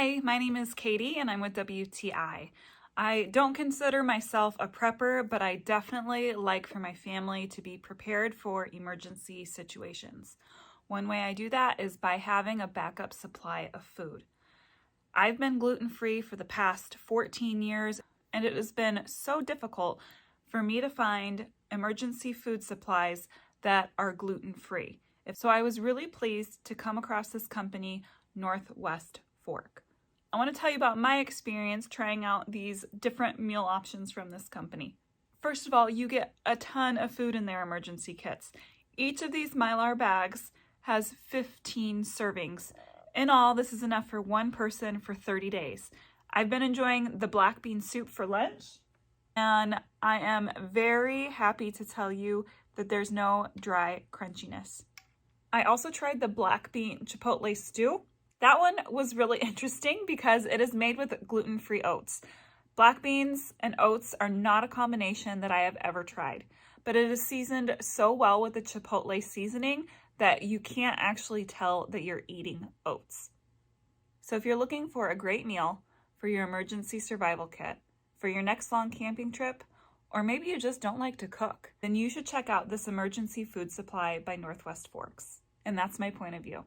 Hi, my name is Katie and I'm with WTI. I don't consider myself a prepper, but I definitely like for my family to be prepared for emergency situations. One way I do that is by having a backup supply of food. I've been gluten-free for the past 14 years, and it has been so difficult for me to find emergency food supplies that are gluten-free. So I was really pleased to come across this company, Northwest Fork. I want to tell you about my experience trying out these different meal options from this company. First of all, you get a ton of food in their emergency kits. Each of these Mylar bags has 15 servings. In all, this is enough for one person for 30 days. I've been enjoying the black bean soup for lunch, and I am very happy to tell you that there's no dry crunchiness. I also tried the black bean chipotle stew. That one was really interesting because it is made with gluten-free oats. Black beans and oats are not a combination that I have ever tried, but it is seasoned so well with the chipotle seasoning that you can't actually tell that you're eating oats. So if you're looking for a great meal for your emergency survival kit, for your next long camping trip, or maybe you just don't like to cook, then you should check out this emergency food supply by Northwest Forks. And that's my point of view.